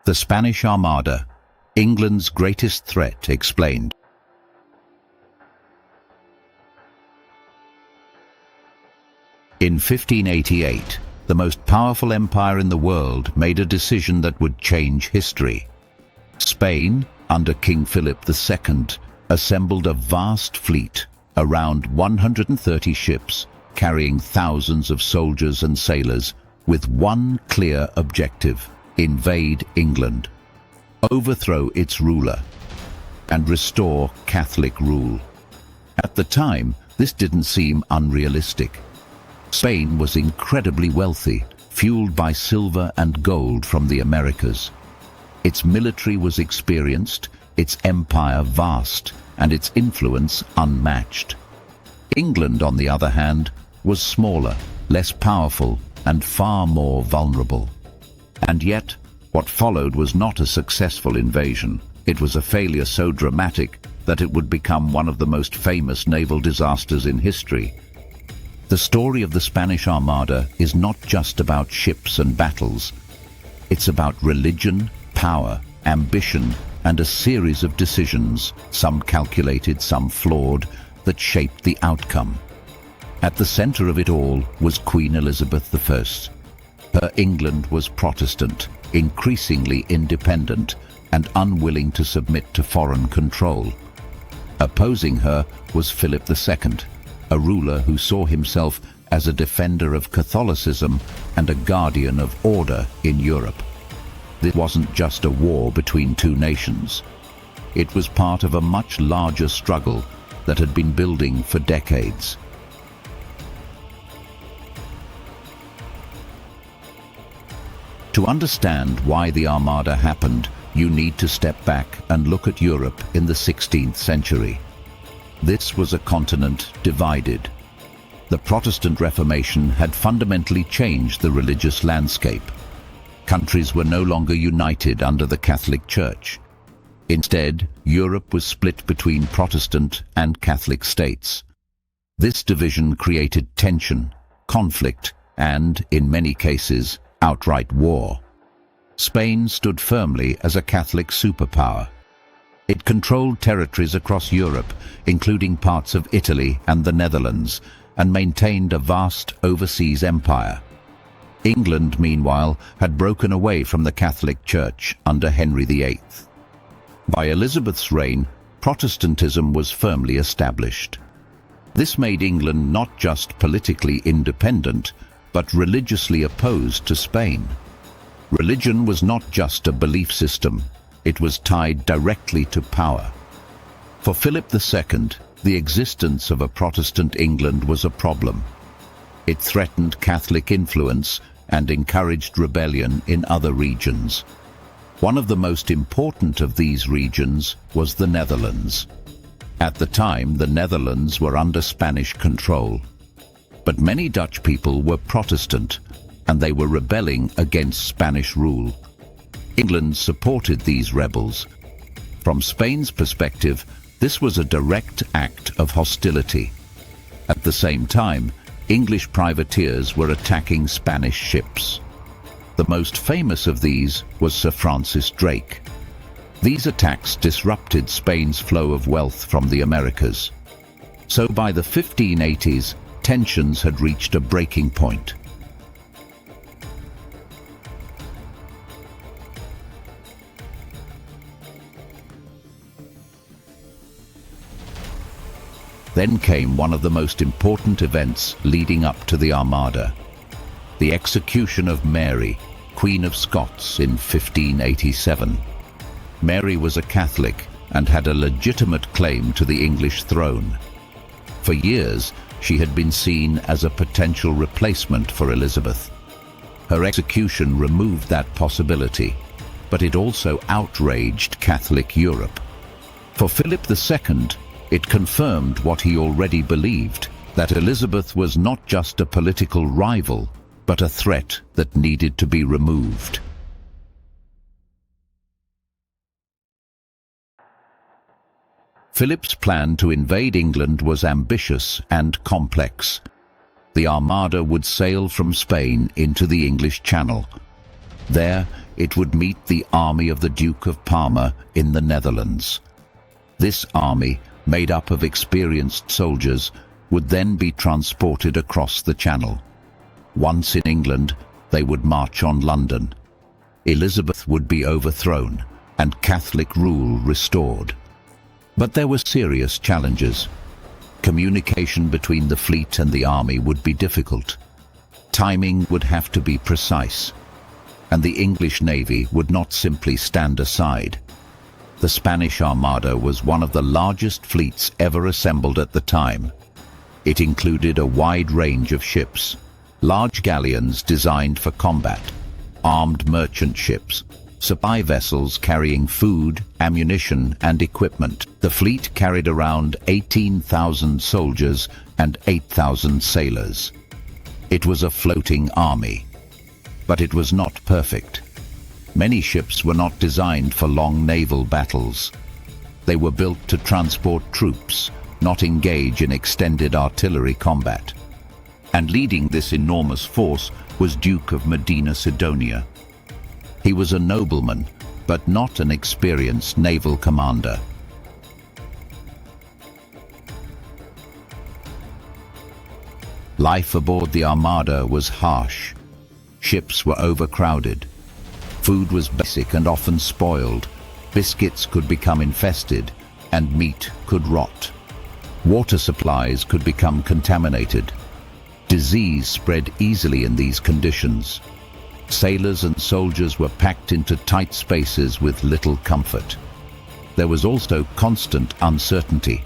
The Spanish Armada, England's greatest threat explained. In 1588, the most powerful empire in the world made a decision that would change history. Spain, under King Philip II, assembled a vast fleet, around 130 ships, carrying thousands of soldiers and sailors, with one clear objective: invade England, overthrow its ruler, and restore Catholic rule. At the time, this didn't seem unrealistic. Spain was incredibly wealthy, fueled by silver and gold from the Americas. Its military was experienced, its empire vast, and its influence unmatched. England, on the other hand, was smaller, less powerful, and far more vulnerable. And yet, what followed was not a successful invasion. It was a failure so dramatic that it would become one of the most famous naval disasters in history. The story of the Spanish Armada is not just about ships and battles. It's about religion, power, ambition, and a series of decisions, some calculated, some flawed, that shaped the outcome. At the center of it all was Queen Elizabeth I. Her England was Protestant, increasingly independent, and unwilling to submit to foreign control. Opposing her was Philip II, a ruler who saw himself as a defender of Catholicism and a guardian of order in Europe. This wasn't just a war between two nations. It was part of a much larger struggle that had been building for decades. To understand why the Armada happened, you need to step back and look at Europe in the 16th century. This was a continent divided. The Protestant Reformation had fundamentally changed the religious landscape. Countries were no longer united under the Catholic Church. Instead, Europe was split between Protestant and Catholic states. This division created tension, conflict, and, in many cases, outright war. Spain stood firmly as a Catholic superpower. It controlled territories across Europe, including parts of Italy and the Netherlands, and maintained a vast overseas empire. England, meanwhile, had broken away from the Catholic Church under Henry VIII. By Elizabeth's reign, Protestantism was firmly established. This made England not just politically independent, but religiously opposed to Spain. Religion was not just a belief system, it was tied directly to power. For Philip II, the existence of a Protestant England was a problem. It threatened Catholic influence and encouraged rebellion in other regions. One of the most important of these regions was the Netherlands. At the time, the Netherlands were under Spanish control. But many Dutch people were Protestant, and they were rebelling against Spanish rule. England supported these rebels. From Spain's perspective, this was a direct act of hostility. At the same time, English privateers were attacking Spanish ships. The most famous of these was Sir Francis Drake. These attacks disrupted Spain's flow of wealth from the Americas. So by the 1580s, tensions had reached a breaking point. Then came one of the most important events leading up to the Armada: the execution of Mary, Queen of Scots, in 1587. Mary was a Catholic and had a legitimate claim to the English throne. For years, she had been seen as a potential replacement for Elizabeth. Her execution removed that possibility, but it also outraged Catholic Europe. For Philip II, it confirmed what he already believed, that Elizabeth was not just a political rival, but a threat that needed to be removed. Philip's plan to invade England was ambitious and complex. The Armada would sail from Spain into the English Channel. There, it would meet the army of the Duke of Parma in the Netherlands. This army, made up of experienced soldiers, would then be transported across the Channel. Once in England, they would march on London. Elizabeth would be overthrown and Catholic rule restored. But there were serious challenges. Communication between the fleet and the army would be difficult. Timing would have to be precise, and the English Navy would not simply stand aside. The Spanish Armada was one of the largest fleets ever assembled at the time. It included a wide range of ships, large galleons designed for combat, armed merchant ships, supply vessels carrying food, ammunition, and equipment. The fleet carried around 18,000 soldiers and 8,000 sailors. It was a floating army, but it was not perfect. Many ships were not designed for long naval battles. They were built to transport troops, not engage in extended artillery combat. And leading this enormous force was Duke of Medina Sidonia. He was a nobleman, but not an experienced naval commander. Life aboard the Armada was harsh. Ships were overcrowded. Food was basic and often spoiled. Biscuits could become infested, and meat could rot. Water supplies could become contaminated. Disease spread easily in these conditions. Sailors and soldiers were packed into tight spaces with little comfort. There was also constant uncertainty.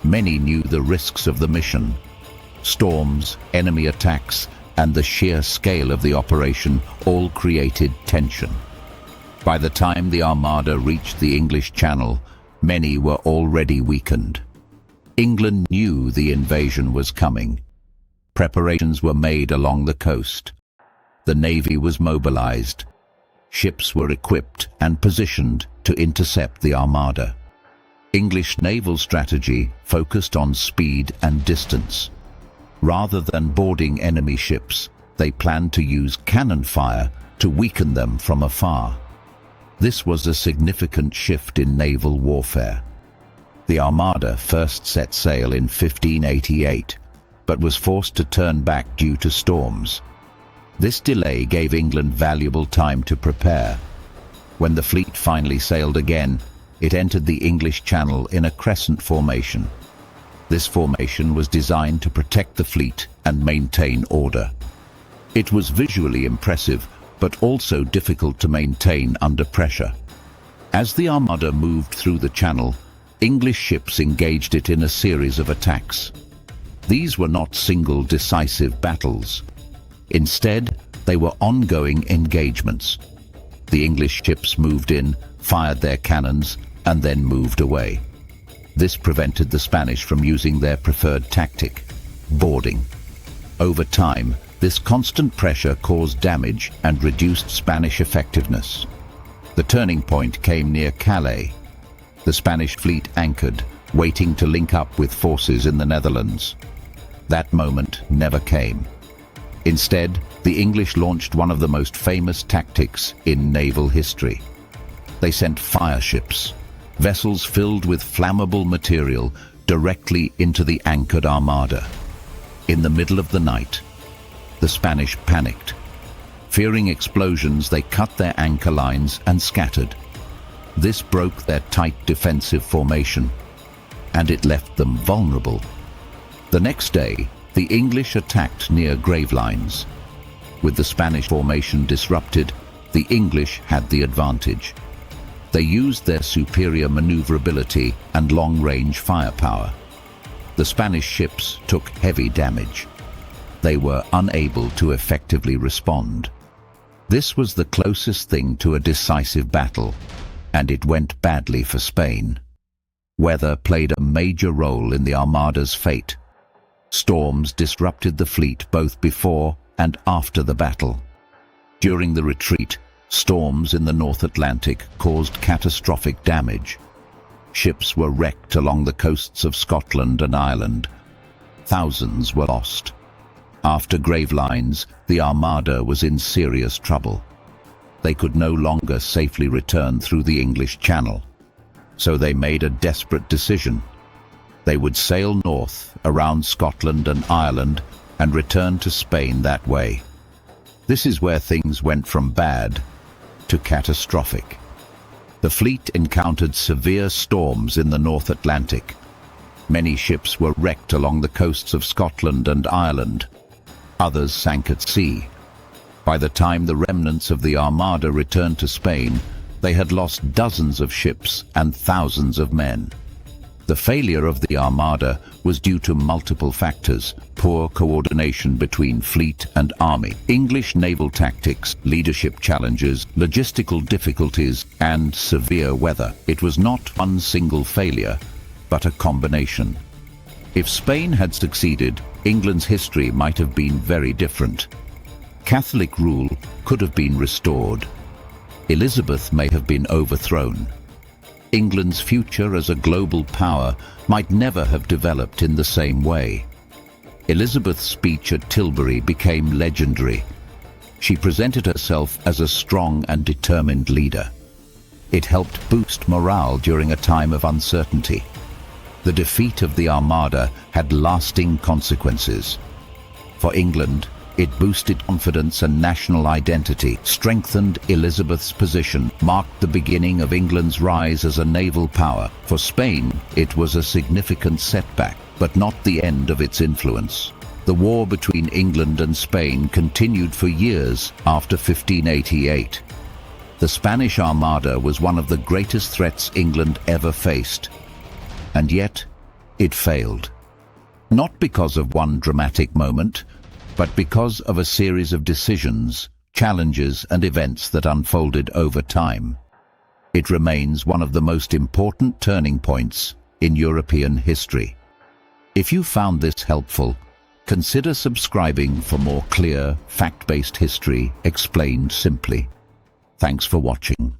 Many knew the risks of the mission. Storms, enemy attacks, and the sheer scale of the operation all created tension. By the time the Armada reached the English Channel, many were already weakened. England knew the invasion was coming. Preparations were made along the coast. The Navy was mobilized. Ships were equipped and positioned to intercept the Armada. English naval strategy focused on speed and distance. Rather than boarding enemy ships, they planned to use cannon fire to weaken them from afar. This was a significant shift in naval warfare. The Armada first set sail in 1588, but was forced to turn back due to storms. This delay gave England valuable time to prepare. When the fleet finally sailed again, it entered the English Channel in a crescent formation. This formation was designed to protect the fleet and maintain order. It was visually impressive, but also difficult to maintain under pressure. As the Armada moved through the Channel, English ships engaged it in a series of attacks. These were not single decisive battles. Instead, they were ongoing engagements. The English ships moved in, fired their cannons, and then moved away. This prevented the Spanish from using their preferred tactic, boarding. Over time, this constant pressure caused damage and reduced Spanish effectiveness. The turning point came near Calais. The Spanish fleet anchored, waiting to link up with forces in the Netherlands. That moment never came. Instead, the English launched one of the most famous tactics in naval history. They sent fire ships, vessels filled with flammable material, directly into the anchored Armada. In the middle of the night, the Spanish panicked. Fearing explosions, they cut their anchor lines and scattered. This broke their tight defensive formation, and it left them vulnerable. The next day, the English attacked near Gravelines. With the Spanish formation disrupted, the English had the advantage. They used their superior maneuverability and long-range firepower. The Spanish ships took heavy damage. They were unable to effectively respond. This was the closest thing to a decisive battle, and it went badly for Spain. Weather played a major role in the Armada's fate. Storms disrupted the fleet both before and after the battle. During the retreat, storms in the North Atlantic caused catastrophic damage. Ships were wrecked along the coasts of Scotland and Ireland. Thousands were lost. After Gravelines, the Armada was in serious trouble. they could no longer safely return through the English Channel. So they made a desperate decision. They would sail north around Scotland and Ireland and return to Spain that way. This is where things went from bad to catastrophic. The fleet encountered severe storms in the North Atlantic. Many ships were wrecked along the coasts of Scotland and Ireland. Others sank at sea. By the time the remnants of the Armada returned to Spain, they had lost dozens of ships and thousands of men. The failure of the Armada was due to multiple factors: poor coordination between fleet and army, English naval tactics, leadership challenges, logistical difficulties, and severe weather. It was not one single failure, but a combination. If Spain had succeeded, England's history might have been very different. Catholic rule could have been restored. Elizabeth may have been overthrown. England's future as a global power might never have developed in the same way. Elizabeth's speech at Tilbury became legendary. She presented herself as a strong and determined leader. It helped boost morale during a time of uncertainty. The defeat of the Armada had lasting consequences. For England, it boosted confidence and national identity, strengthened Elizabeth's position, marked the beginning of England's rise as a naval power. For Spain, it was a significant setback, but not the end of its influence. The war between England and Spain continued for years after 1588. The Spanish Armada was one of the greatest threats England ever faced. And yet, it failed. Not because of one dramatic moment, but because of a series of decisions, challenges, and events that unfolded over time. It remains one of the most important turning points in European history. If you found this helpful, consider subscribing for more clear, fact-based history explained simply. Thanks for watching.